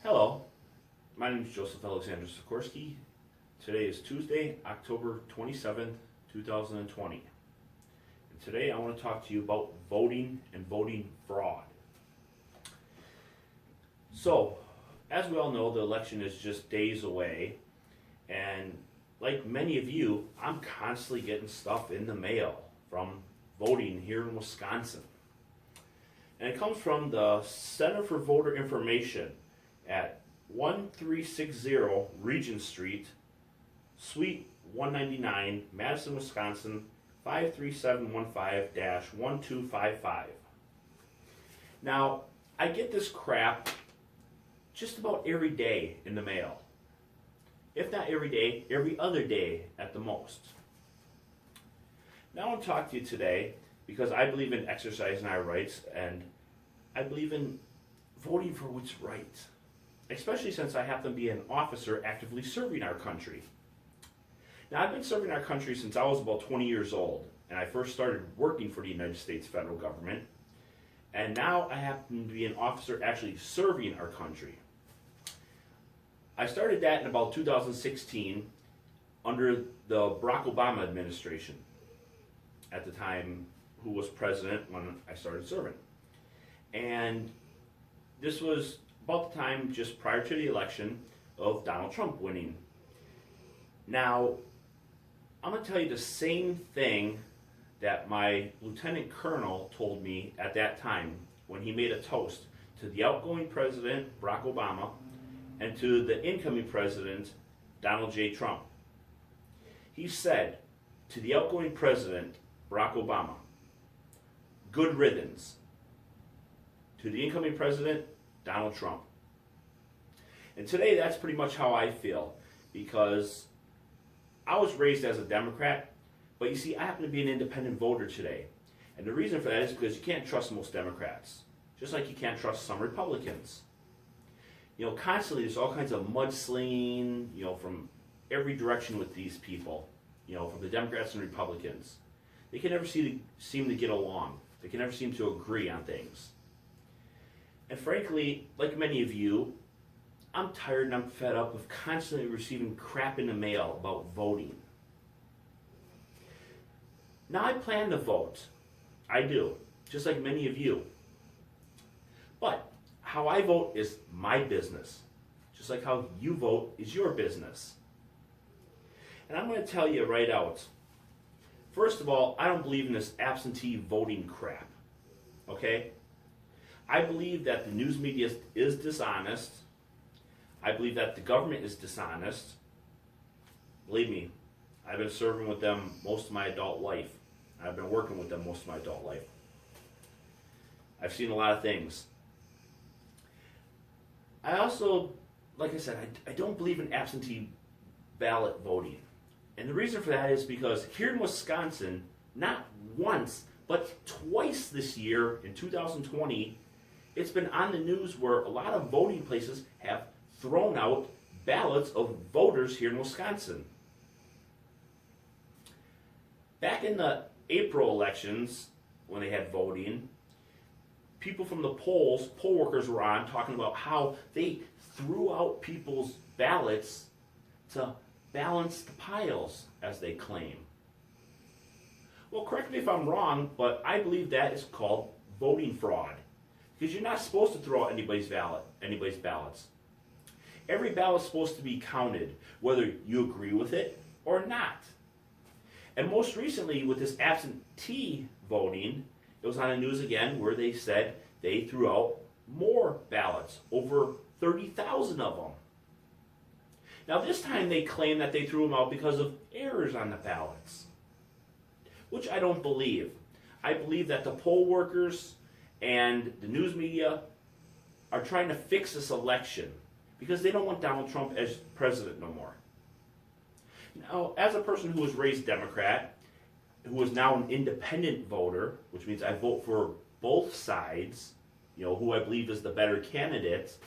Hello, my name is Joseph Alexander Suchorski. Today is Tuesday, October 27th, 2020. And today I want to talk to you about voting and voting fraud. So, as we all know, the election is just days away, and like many of you, I'm constantly getting stuff in the mail from voting here in Wisconsin. And it comes from the Center for Voter Information at 1360 Regent Street, Suite 199, Madison, Wisconsin, 53715-1255. Now, I get this crap just about every day in the mail. If not every day, every other day at the most. Now I want to talk to you today because I believe in exercising our rights, and I believe in voting for what's right, especially since I happen to be an officer actively serving our country. Now, I've been serving our country since I was about 20 years old, and I first started working for the United States federal government, and now I happen to be an officer actually serving our country. I started that in about 2016 under the Barack Obama administration at the time, who was president when I started serving. And this was about the time just prior to the election of Donald Trump winning. Now, I'm going to tell you the same thing that my lieutenant colonel told me at that time when he made a toast to the outgoing president, Barack Obama, and to the incoming president, Donald J. Trump. He said to the outgoing president, Barack Obama, "Good riddance." To the incoming president, Donald Trump. And today that's pretty much how I feel, because I was raised as a Democrat, but you see, I happen to be an independent voter today. And the reason for that is because you can't trust most Democrats, just like you can't trust some Republicans. You know, constantly there's all kinds of mudslinging, from every direction with these people, from the Democrats and Republicans. They can never seem to get along. They can never seem to agree on things. And frankly, like many of you, I'm tired and I'm fed up of constantly receiving crap in the mail about voting. Now, I plan to vote. I do, just like many of you. But how I vote is my business, just like how you vote is your business. And I'm going to tell you right out, first of all, I don't believe in this absentee voting crap, okay? I believe that the news media is dishonest. I believe that the government is dishonest. Believe me, I've been serving with them most of my adult life. I've been working with them most of my adult life. I've seen a lot of things. I also, like I said, I don't believe in absentee ballot voting. And the reason for that is because here in Wisconsin, not once, but twice this year in 2020, it's been on the news where a lot of voting places have thrown out ballots of voters here in Wisconsin. Back in the April elections, when they had voting, people from the poll workers were on talking about how they threw out people's ballots to balance the piles, as they claim. Well, correct me if I'm wrong, but I believe that is called voting fraud, because you're not supposed to throw out anybody's ballots. Every ballot is supposed to be counted, whether you agree with it or not. And most recently, with this absentee voting, it was on the news again where they said they threw out more ballots, over 30,000 of them. Now this time they claim that they threw them out because of errors on the ballots, which I don't believe. I believe that the poll workers and the news media are trying to fix this election because they don't want Donald Trump as president no more. Now, as a person who was raised Democrat, who is now an independent voter, which means I vote for both sides, who I believe is the better candidate.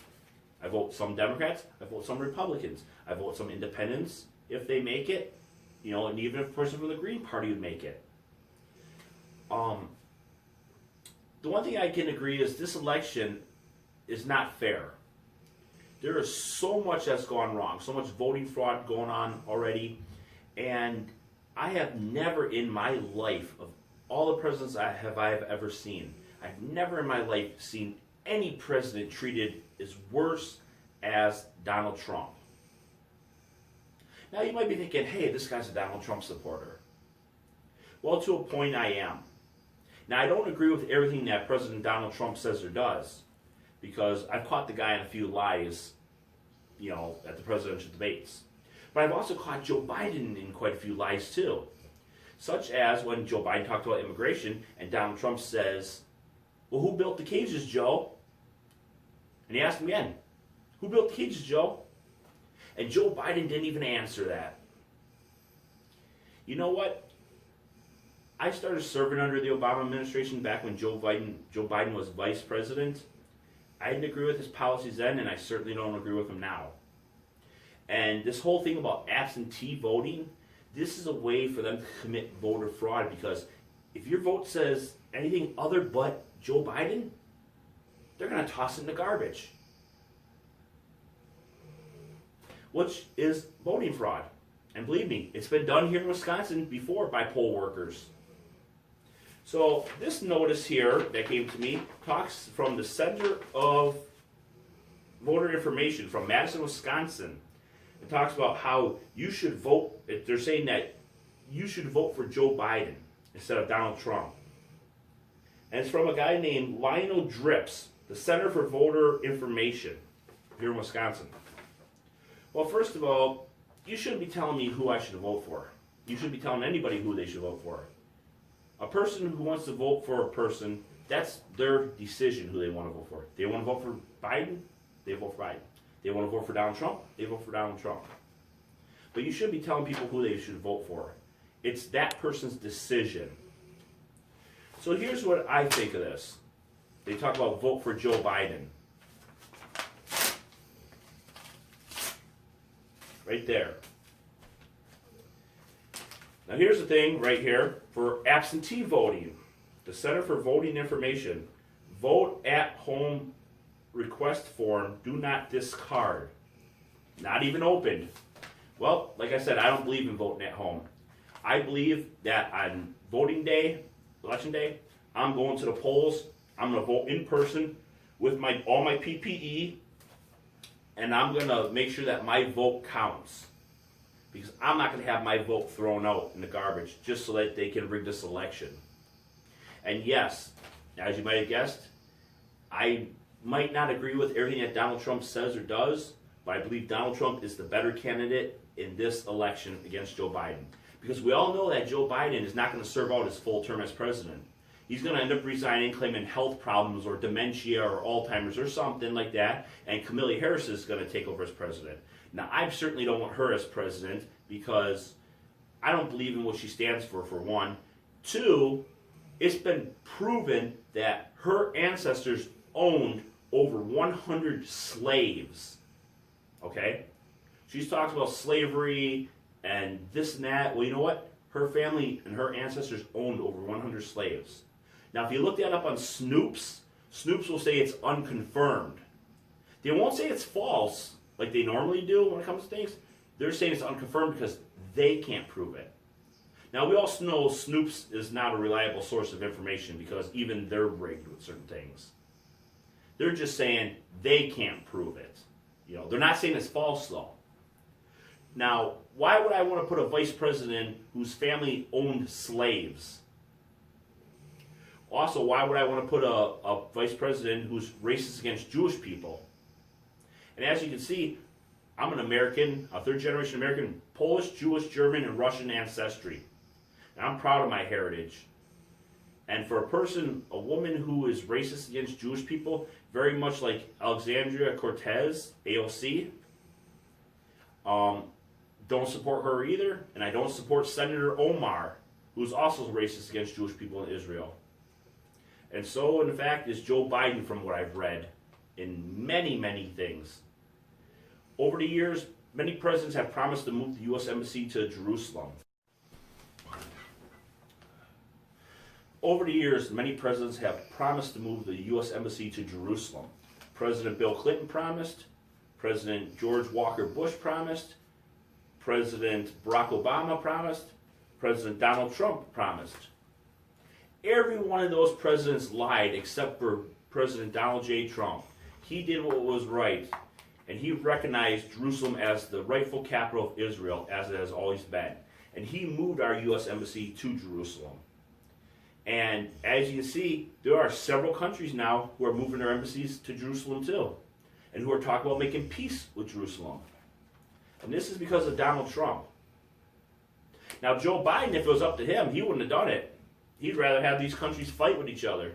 I vote some Democrats, I vote some Republicans, I vote some independents if they make it, and even if a person from the Green Party would make it. The one thing I can agree is this election is not fair. There is so much that's gone wrong, so much voting fraud going on already, and I have never in my life, of all the presidents I have ever seen, I've never in my life seen any president treated as worse as Donald Trump. Now you might be thinking, hey, this guy's a Donald Trump supporter. Well, to a point I am. Now I don't agree with everything that President Donald Trump says or does, because I've caught the guy in a few lies, at the presidential debates. But I've also caught Joe Biden in quite a few lies too. Such as when Joe Biden talked about immigration and Donald Trump says, well, who built the cages, Joe? And he asked him again, who built the cages, Joe? And Joe Biden didn't even answer that. You know what? I started serving under the Obama administration back when Joe Biden was vice president. I didn't agree with his policies then, and I certainly don't agree with them now. And this whole thing about absentee voting, this is a way for them to commit voter fraud, because if your vote says anything other but Joe Biden, they're going to toss it in the garbage. Which is voting fraud. And believe me, it's been done here in Wisconsin before by poll workers. So this notice here that came to me talks from the Center of Voter Information from Madison, Wisconsin. It talks about how you should vote. They're saying that you should vote for Joe Biden instead of Donald Trump. And it's from a guy named Lionel Drips, the Center for Voter Information here in Wisconsin. Well, first of all, you shouldn't be telling me who I should vote for. You shouldn't be telling anybody who they should vote for. A person who wants to vote for a person, that's their decision who they want to vote for. They want to vote for Biden, they vote for Biden. They want to vote for Donald Trump, they vote for Donald Trump. But you shouldn't be telling people who they should vote for. It's that person's decision. So here's what I think of this. They talk about vote for Joe Biden. Right there. Now here's the thing right here for absentee voting. The Center for Voting Information. Vote at home request form, do not discard. Not even opened. Well, like I said, I don't believe in voting at home. I believe that on voting day, election day, I'm going to the polls. I'm going to vote in person with all my PPE, and I'm going to make sure that my vote counts. Because I'm not going to have my vote thrown out in the garbage just so that they can rig this election. And yes, as you might have guessed, I might not agree with everything that Donald Trump says or does, but I believe Donald Trump is the better candidate in this election against Joe Biden. Because we all know that Joe Biden is not going to serve out his full term as president. He's going to end up resigning, claiming health problems or dementia or Alzheimer's or something like that, and Kamala Harris is going to take over as president. Now, I certainly don't want her as president because I don't believe in what she stands for one. Two, it's been proven that her ancestors owned over 100 slaves. Okay? She's talked about slavery and this and that. Well, you know what? Her family and her ancestors owned over 100 slaves. Now, if you look that up on Snopes, Snopes will say it's unconfirmed. They won't say it's false like they normally do when it comes to things. They're saying it's unconfirmed because they can't prove it. Now, we also know Snopes is not a reliable source of information because even they're rigged with certain things. They're just saying they can't prove it. They're not saying it's false, though. Now, why would I want to put a vice president whose family owned slaves? Also, why would I want to put a vice president who's racist against Jewish people? And as you can see, I'm an American, a third-generation American, Polish, Jewish, German, and Russian ancestry. And I'm proud of my heritage. And for a woman who is racist against Jewish people, very much like Ocasio-Cortez, AOC, don't support her either. And I don't support Senator Omar, who's also racist against Jewish people in Israel. And so, in fact, is Joe Biden, from what I've read, in many, many things. Over the years, many presidents have promised to move the U.S. Embassy to Jerusalem. Over the years, many presidents have promised to move the U.S. Embassy to Jerusalem. President Bill Clinton promised. President George Walker Bush promised, President Barack Obama promised, President Donald Trump promised. Every one of those presidents lied except for President Donald J. Trump. He did what was right, and he recognized Jerusalem as the rightful capital of Israel, as it has always been. And he moved our U.S. Embassy to Jerusalem. And as you can see, there are several countries now who are moving their embassies to Jerusalem too, and who are talking about making peace with Jerusalem. And this is because of Donald Trump. Now, Joe Biden, if it was up to him, he wouldn't have done it. He'd rather have these countries fight with each other.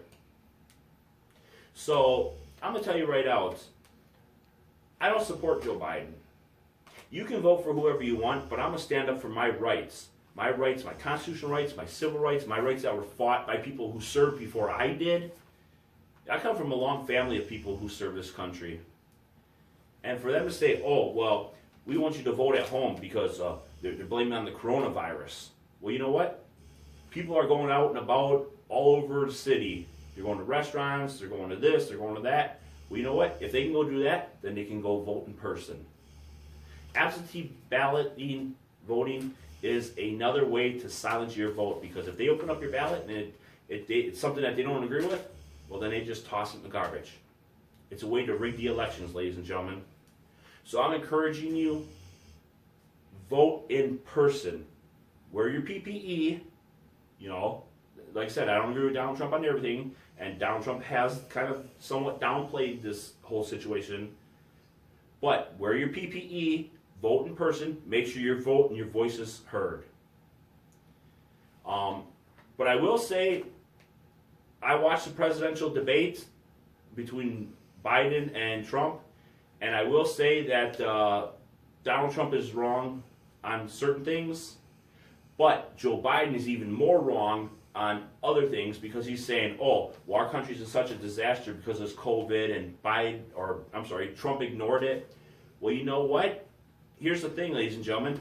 So, I'm going to tell you right out, I don't support Joe Biden. You can vote for whoever you want, but I'm going to stand up for my rights. My rights, my constitutional rights, my civil rights, my rights that were fought by people who served before I did. I come from a long family of people who served this country. And for them to say, oh, well, we want you to vote at home because they're blaming on the coronavirus. Well, you know what? People are going out and about all over the city. They're going to restaurants, they're going to this, they're going to that. Well, you know what? If they can go do that, then they can go vote in person. Absentee balloting voting is another way to silence your vote, because if they open up your ballot and it's something that they don't agree with, well, then they just toss it in the garbage. It's a way to rig the elections, ladies and gentlemen. So I'm encouraging you, vote in person. Wear your PPE. You know, like I said, I don't agree with Donald Trump on everything, and Donald Trump has kind of somewhat downplayed this whole situation. But wear your PPE, vote in person, make sure your vote and your voice is heard. But I will say, I watched the presidential debate between Biden and Trump, and I will say that Donald Trump is wrong on certain things, but Joe Biden is even more wrong on other things, because he's saying, oh, well, our country's in such a disaster because of COVID, and Trump ignored it. Well, you know what? Here's the thing, ladies and gentlemen.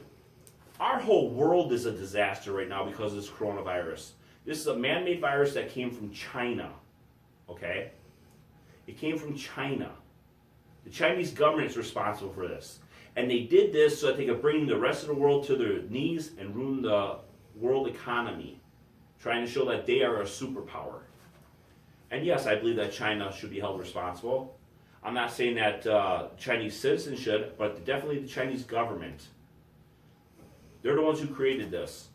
Our whole world is a disaster right now because of this coronavirus. This is a man-made virus that came from China, okay? It came from China. The Chinese government is responsible for this. And they did this so that they could bring the rest of the world to their knees and ruin the world economy, trying to show that they are a superpower. And yes, I believe that China should be held responsible. I'm not saying that Chinese citizens should, but definitely the Chinese government. They're the ones who created this.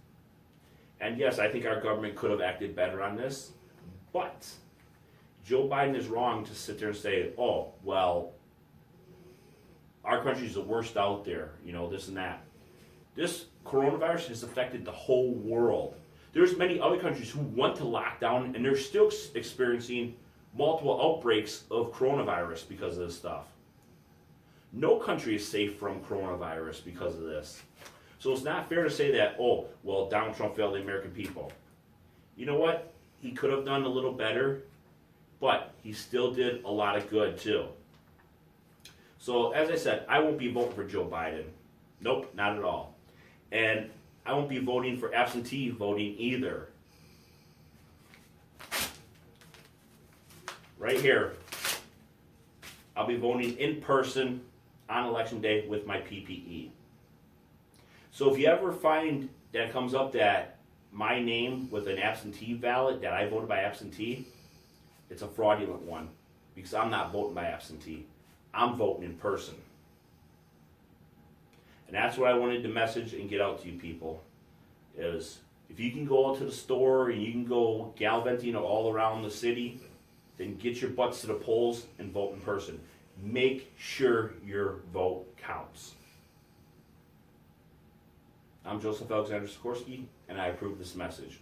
And yes, I think our government could have acted better on this. But Joe Biden is wrong to sit there and say, oh, well, our country's the worst out there, you know, this and that. This coronavirus has affected the whole world. There's many other countries who went to lockdown, and they're still experiencing multiple outbreaks of coronavirus because of this stuff. No country is safe from coronavirus because of this. So it's not fair to say that, oh, well, Donald Trump failed the American people. You know what? He could have done a little better, but he still did a lot of good too. So as I said, I won't be voting for Joe Biden. Nope, not at all. And I won't be voting for absentee voting either. Right here, I'll be voting in person on election day with my PPE. So if you ever find that it comes up that my name with an absentee ballot, that I voted by absentee, it's a fraudulent one, because I'm not voting by absentee. I'm voting in person. And that's what I wanted to message and get out to you people, is if you can go out to the store and you can go gallivanting all around the city, then get your butts to the polls and vote in person. Make sure your vote counts. I'm Joseph Alexander Suchorski, and I approve this message.